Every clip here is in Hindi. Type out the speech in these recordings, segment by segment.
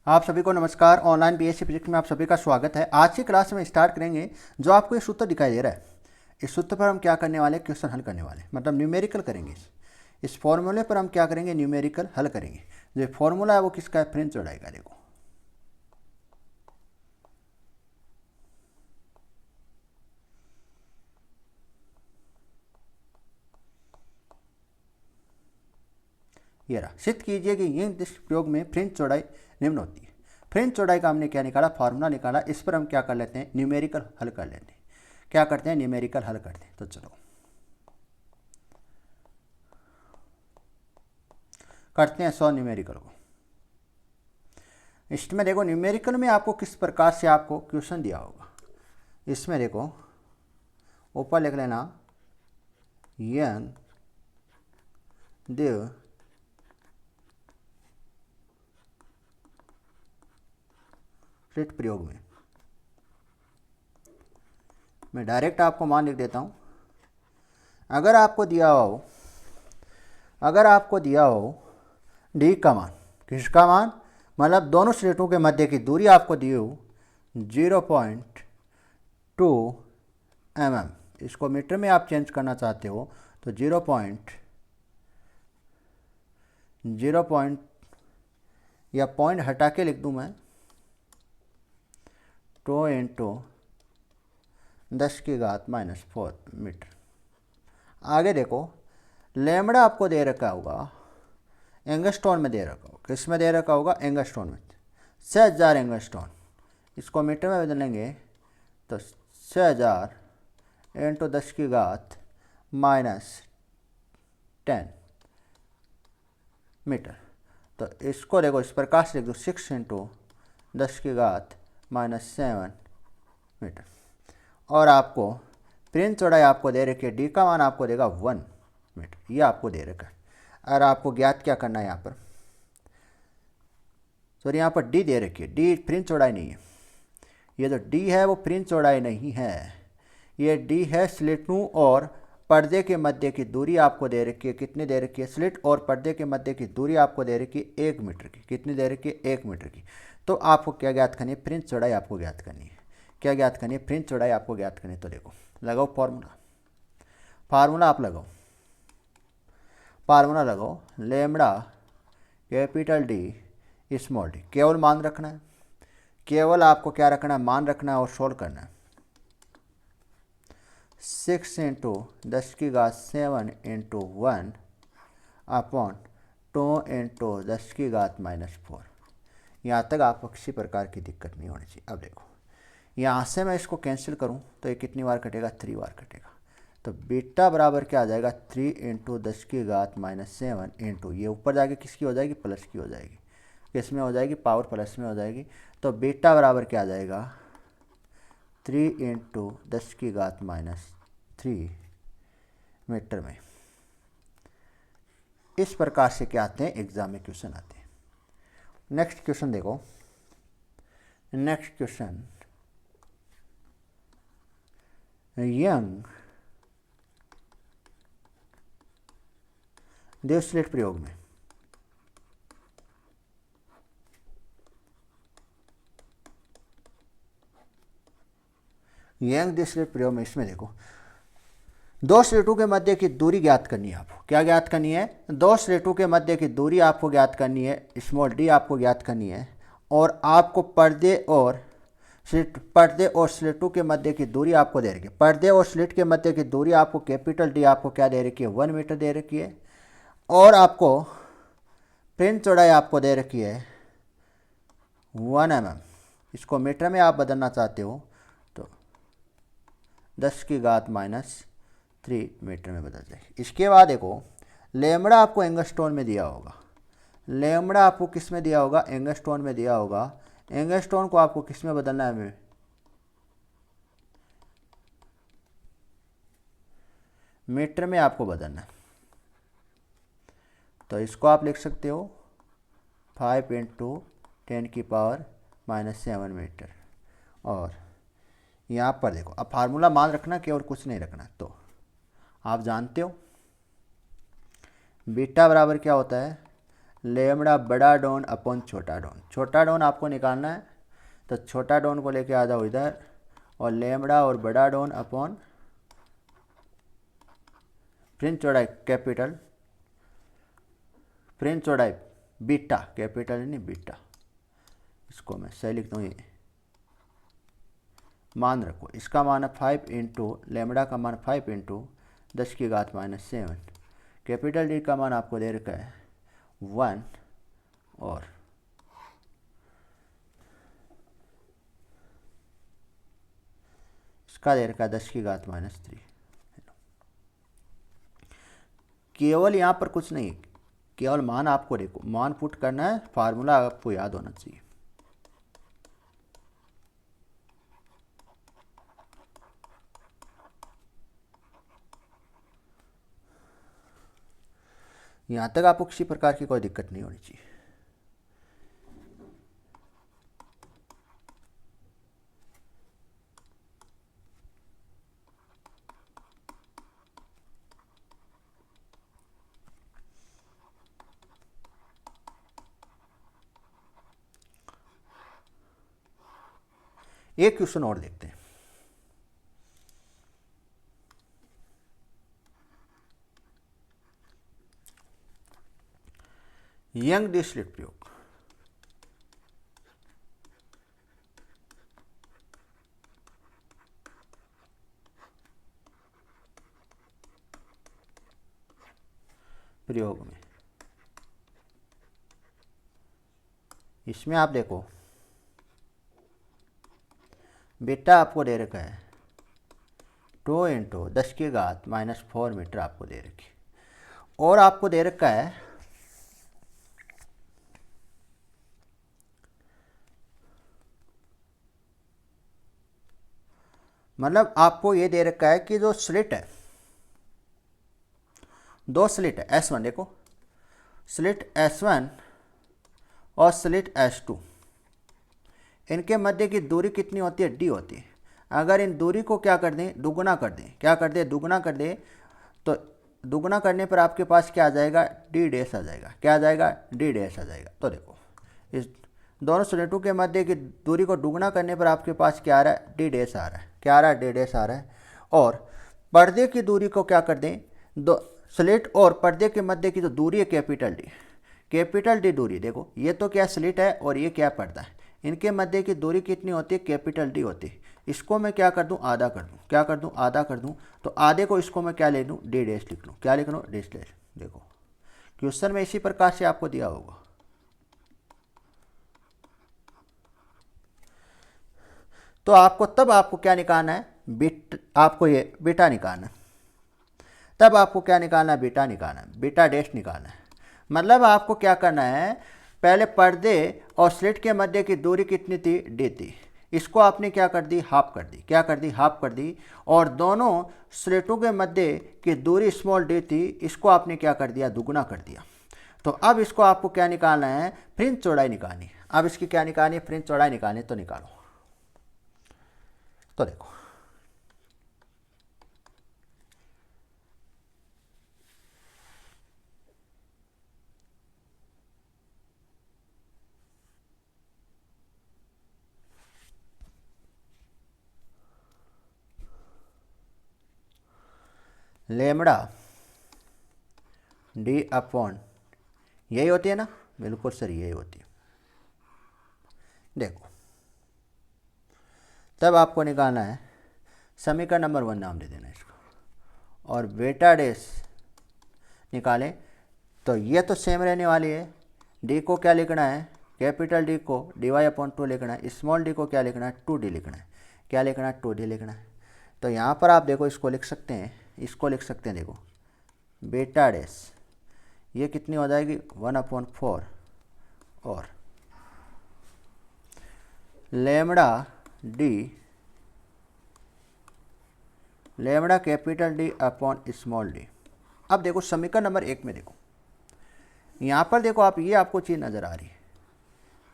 आप सभी को नमस्कार। ऑनलाइन बीएससी फिजिक्स में आप सभी का स्वागत है। आज की क्लास में स्टार्ट करेंगे। जो आपको ये सूत्र दिखाई दे रहा है, इस सूत्र पर हम क्या करने वाले, क्वेश्चन हल करने वाले, मतलब न्यूमेरिकल करेंगे। इस फॉर्मूले पर हम क्या करेंगे, न्यूमेरिकल हल करेंगे। जो फॉर्मूला है वो किसका है, फ्रेंच चौड़ाई का। देखो ये रहा। सिद्ध कीजिए कि इन प्रयोग में फ्रेंच चौड़ाई निम्न होती है। फ्रेंच चौड़ाई का हमने क्या निकाला, फार्मूला निकाला। इस पर हम क्या कर लेते हैं, न्यूमेरिकल हल कर लेते हैं। क्या करते हैं, न्यूमेरिकल हल करते हैं। तो चलो करते हैं 100 न्यूमेरिकल को। इसमें देखो न्यूमेरिकल में आपको किस प्रकार से आपको क्वेश्चन दिया होगा। इसमें देखो ऊपर लिख लेना यंग देव स्लिट प्रयोग में। मैं डायरेक्ट आपको मान लिख देता हूँ। अगर आपको दिया हो डी का मान, किसका मान, मतलब दोनों स्लिटों के मध्य की दूरी आपको दी हो 0.2 mm। इसको मीटर में आप चेंज करना चाहते हो तो 0 या पॉइंट हटा के लिख दूँ मैं 2 × 10⁻⁴ मीटर। आगे देखो लैम्बडा आपको दे रखा होगा, एंगस्ट्रॉन में दे रखा होगा। किस में दे रखा होगा, एंगस्ट्रॉन में। 6000 एंगस्ट्रॉन। इसको मीटर में बदलेंगे तो 6000 × 10⁻⁻10 मीटर। तो इसको देखो इस प्रकार से लिख दो 6 × 10⁻⁷ मीटर। और आपको फ्रेंच चौड़ाई आपको दे रखी है, डी का मान आपको देगा 1 मीटर। ये आपको दे रखा है। और आपको ज्ञात क्या करना है यहाँ पर, सॉरी यहाँ पर डी दे रखी है। डी फ्रेंच चौड़ाई नहीं है। ये जो डी है वो फ्रेंच चौड़ाई नहीं है, ये डी है स्लिटों और पर्दे के मध्य की दूरी आपको दे रखी है। कितनी दे रखी है, स्लिट और पर्दे के मध्य की दूरी आपको दे रखी है 1 मीटर की। कितनी दे रखी है, 1 मीटर की। तो आपको क्या ज्ञात करनी है, फ्रेंच चौड़ाई आपको ज्ञात करनी है। क्या ज्ञात करनी है, फ्रेंच चौड़ाई आपको ज्ञात करनी है। तो देखो लगाओ फार्मूला आप लगाओ, फार्मूला लगाओ lambda capital D small D. केवल मान रखना है, केवल आपको क्या रखना है, मान रखना है और सोल्व करना है। 6 × 10⁻⁷ × 1 अपॉन 2 × 10⁻⁴। यहाँ तक आपको किसी प्रकार की दिक्कत नहीं होनी चाहिए। अब देखो यहाँ से मैं इसको कैंसिल करूँ तो ये कितनी बार कटेगा, 3 बार कटेगा। तो बीटा बराबर क्या आ जाएगा, 3 × 10⁻⁷ इंटू ये ऊपर जाके किसकी हो जाएगी, प्लस की हो जाएगी। किस में हो जाएगी, पावर प्लस में हो जाएगी। तो बीटा बराबर क्या आ जाएगा, 3 × 10⁻³ मीटर में। इस प्रकार से क्या आते हैं, एग्जाम में क्वेश्चन आते हैं। नेक्स्ट क्वेश्चन देखो, नेक्स्ट क्वेश्चन यंग देव स्लिट प्रयोग में। यंग देव स्लिट प्रयोग में इसमें देखो दो स्लिटों के मध्य की दूरी ज्ञात करनी है आपको। क्या ज्ञात करनी है, दो स्लिटों के मध्य की दूरी आपको ज्ञात करनी है, स्मॉल डी आपको ज्ञात करनी है। और आपको पर्दे और स्लिटों के मध्य की दूरी आपको दे रखी है। पर्दे और स्लिट के मध्य की दूरी आपको कैपिटल डी आपको क्या दे रखी है, 1 मीटर दे रखी है। और आपको फ्रेंच चौड़ाई आपको दे रखी है 1 mm। इसको मीटर में आप बदलना चाहते हो तो 10⁻³ मीटर में बदल जाएगी। इसके बाद देखो लैम्बडा आपको एंगस्ट्रॉन में दिया होगा। लैम्बडा आपको किस में दिया होगा, एंगस्ट्रॉन में दिया होगा। एंगस्ट्रॉन को आपको किस में बदलना है, मीटर में आपको बदलना है। तो इसको आप लिख सकते हो 5 × 10⁻⁻7 मीटर। और यहाँ पर देखो अब फार्मूला मान रखना कि और कुछ नहीं रखना। तो आप जानते हो बीटा बराबर क्या होता है, लेमड़ा बड़ा डॉन अपॉन छोटा डॉन। छोटा डॉन आपको निकालना है, तो छोटा डॉन को लेके आ जाओ इधर, और लेमड़ा और बड़ा डॉन अपॉन फ्रिंज चौड़ाई कैपिटल, फ्रिंज चौड़ाई बीटा, कैपिटल नहीं बीटा, इसको मैं सही लिखता हूँ। ये मान रखो, इसका मान है 5 इंटू लेमड़ा का मान 5 इंटू 10⁻⁷। कैपिटल डी का मान आपको दे रखा है 1, और इसका दे रखा है 10⁻³ केवल यहाँ पर कुछ नहीं, केवल मान आपको देखो, मान पुट करना है, फार्मूला आपको याद होना चाहिए। यहाँ तक आपको किसी प्रकार की कोई दिक्कत नहीं होनी चाहिए। एक क्वेश्चन और देखते हैं। यंग डिस्लेट प्रयोग। प्रयोग में इसमें आप देखो, बीटा आपको दे रखा है 2 इंटू 10⁻⁴ मीटर आपको दे रखी, और आपको दे रखा है मतलब आपको ये दे रखा है कि जो स्लिट है, दो स्लिट है S1, देखो स्लिट S1 और स्लिट S2, इनके मध्य की दूरी कितनी होती है, D होती है। अगर इन दूरी को क्या कर दें, दुगुना कर दें, क्या कर दें, दुगुना कर दें, तो दुगुना करने पर आपके पास क्या आ जाएगा, D' आ जाएगा। क्या आ जाएगा, D' आ जाएगा। तो देखो इस दोनों स्लिटों के मध्य की दूरी को दुगुना करने पर आपके पास क्या आ रहा है, D' आ रहा है। क्या आ रहा है, D' आ रहा है। और पर्दे की दूरी को क्या कर दें, दो स्लिट और पर्दे के मध्य की जो दूरी है कैपिटल डी, कैपिटल डी दूरी, देखो ये तो क्या स्लिट है और ये क्या पर्दा है, इनके मध्य की दूरी कितनी होती है, कैपिटल डी होती है। इसको मैं क्या कर दूं, आधा कर दूं। क्या कर दूं, आधा कर दूं। तो आधे को इसको मैं क्या ले लूं, D' लिख लूं। क्या लिख लूं, D'। देखो क्वेश्चन में इसी प्रकार से आपको दिया होगा। तो आपको तब आपको क्या निकालना है, आपको ये बीटा निकालना है। तब आपको क्या निकालना है, बीटा निकालना है, बीटा डैश निकालना है। मतलब आपको क्या करना है, पहले पर्दे और स्लिट के मध्य की दूरी कितनी थी, D थी, इसको आपने क्या कर दी, हाफ कर दी। क्या कर दी, हाफ कर दी। और दोनों स्लिटों के मध्य की दूरी स्मॉल d थी, इसको आपने क्या कर दिया, दुगुना कर दिया। तो अब इसको आपको क्या निकालना है, फ्रिंज चौड़ाई निकालनी। अब इसकी क्या निकालनी है, फ्रिंज चौड़ाई निकालनी। तो निकालो। तो देखो लेमड़ा D अपॉन, यही होती है ना, बिल्कुल सर यही होती है। देखो तब आपको निकालना है, समीकरण नंबर 1 नाम दे देना इसको, और बीटा डैश निकालें। तो ये तो सेम रहने वाली है। D को क्या लिखना है, कैपिटल D को dy/2 लिखना है, स्मॉल d को क्या लिखना है, 2d लिखना है। क्या लिखना है, 2d लिखना है। तो यहाँ पर आप देखो इसको लिख सकते हैं, इसको लिख सकते हैं। देखो बीटा डैश ये कितनी हो जाएगी, 1/4, और lambda D, lambda capital D upon small d। अब देखो समीकरण नंबर 1 में देखो, यहाँ पर देखो आप, ये आपको चीज़ नज़र आ रही है।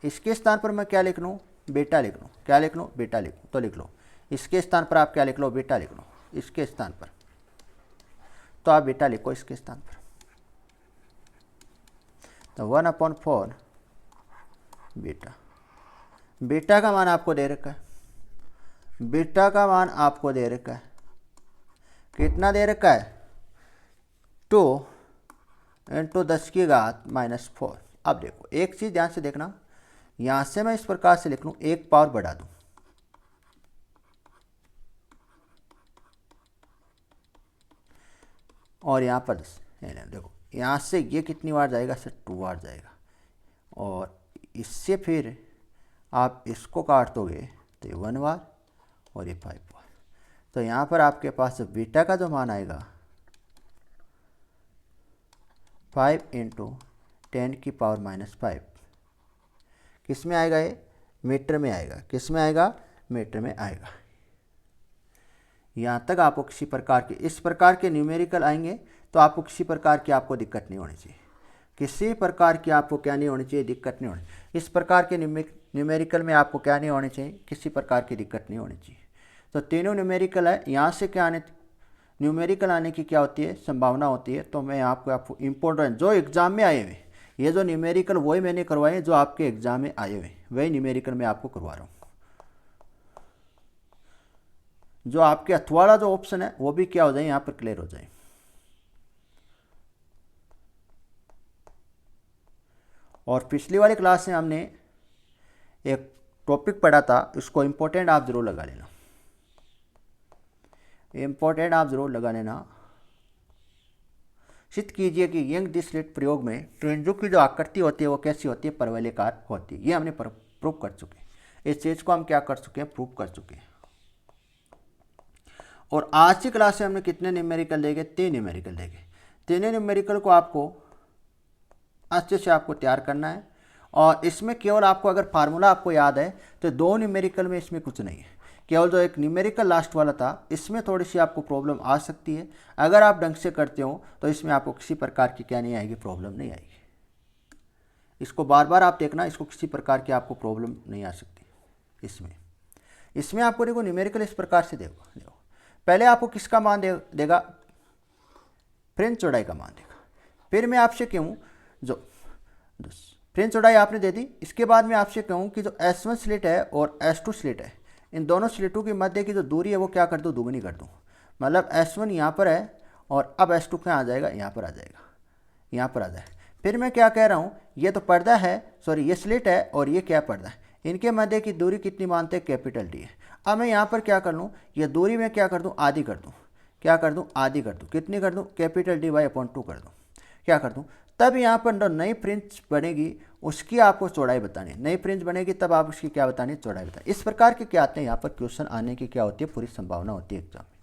इसके स्थान पर मैं क्या लिख लूँ, बीटा लिख लूँ। क्या लिख लूँ, बीटा लिख लूँ। तो लिख लो, इसके स्थान पर आप क्या लिख लो, बीटा लिख लो। इसके स्थान पर तो आप बीटा लिखो, इसके स्थान पर। तो 1/4 बीटा। बीटा का मान आपको दे रखा है, बीटा का मान आपको दे रखा है, कितना दे रखा है 2 × 10⁻⁻4। अब देखो एक चीज़ ध्यान से देखना, यहाँ से मैं इस प्रकार से लिख लूँ, एक पावर बढ़ा दूँ, और यहाँ पर 10, देखो यहाँ से ये कितनी बार जाएगा सर 2 बार जाएगा, और इससे फिर आप इसको काट दोगे तो ये 1 बार और ये 5 बार। तो यहाँ पर आपके पास बीटा का जो मान आएगा 5 × 10⁻⁻5 किस में आएगा, ये मीटर में आएगा। किस में आएगा, मीटर में आएगा। यहाँ तक आपको किसी प्रकार के इस प्रकार के न्यूमेरिकल आएंगे तो आपको किसी प्रकार की आपको दिक्कत नहीं होनी चाहिए, किसी प्रकार की आपको क्या नहीं होनी चाहिए, दिक्कत नहीं होनी। इस प्रकार के न्यूमेरिकल में आपको क्या नहीं होनी चाहिए, किसी प्रकार की दिक्कत नहीं होनी चाहिए। तो तीनों न्यूमेरिकल है, यहाँ से क्या आने न्यूमेरिकल आने की क्या होती है, संभावना होती है। तो मैं आपको इम्पोर्टेंट जो एग्जाम में आए हुए, ये जो न्यूमेरिकल वही मैंने करवाए जो आपके एग्जाम में आए हुए, वही न्यूमेरिकल मैं आपको करवा रहा हूँ। जो आपके अथवाड़ा जो ऑप्शन है वो भी क्या हो जाए, यहाँ पर क्लियर हो जाए। और पिछली वाली क्लास में हमने एक टॉपिक पढ़ा था, इसको इम्पोर्टेंट आप जरूर लगा लेना, इम्पोर्टेंट आप जरूर लगा लेना। सिद्ध कीजिए कि यंग डिस्लेट प्रयोग में ट्रेंजों की जो आकृति होती है वो कैसी होती है, परवलयाकार होती है। ये हमने प्रूव कर चुके हैं, इस चीज को हम क्या कर चुके हैं, प्रूव कर चुके हैं। और आज की क्लास में हमने कितने न्यूमेरिकल देंगे, 3 न्यूमेरिकल देंगे। तीनों न्यूमेरिकल को आपको अच्छे से आपको तैयार करना है। और इसमें केवल आपको अगर फार्मूला आपको याद है तो 2 न्यूमेरिकल में इसमें कुछ नहीं है, केवल जो एक न्यूमेरिकल लास्ट वाला था इसमें थोड़ी सी आपको प्रॉब्लम आ सकती है। अगर आप ढंग से करते हो तो इसमें आपको किसी प्रकार की क्या नहीं आएगी, प्रॉब्लम नहीं आएगी। इसको बार बार आप देखना, इसको किसी प्रकार की आपको प्रॉब्लम नहीं आ सकती। इसमें आपको देखो न्यूमेरिकल इस प्रकार से देखो पहले आपको किसका मान देगा, फ्रेंच चौड़ाई का मान देगा। फिर मैं आपसे कहूँ जो फ्रेंच चौड़ाई आपने दे दी, इसके बाद मैं आपसे कहूँ कि जो S1 स्लिट है और S2 स्लिट है, इन दोनों स्लिटों के मध्य की जो दूरी है वो क्या कर दूँ, दुगनी कर दूँ। मतलब S1 यहाँ पर है और अब S2 कहाँ आ जाएगा, यहाँ पर आ जाएगा, यहाँ पर आ जाए। फिर मैं क्या कह रहा हूँ, ये तो पर्दा है, सॉरी ये स्लिट है और ये क्या पर्दा है, इनके मध्य की दूरी कितनी मानते हैं, कैपिटल D है। अब मैं यहाँ पर क्या कर लूँ, ये दूरी में क्या कर दूँ, आधी कर दूँ। क्या कर दूँ, आधी कर दूँ। कितनी कर दूँ, कैपिटल D/2 कर दूँ। क्या कर दूँ, तब यहाँ पर जो नई फ्रिंज बनेगी उसकी आपको चौड़ाई बतानी है। नई फ्रिंज बनेगी तब आप उसकी क्या बतानी है, चौड़ाई बतानी। इस प्रकार के क्या आते हैं यहाँ पर क्वेश्चन आने की क्या होती है, पूरी संभावना होती है एग्जाम में।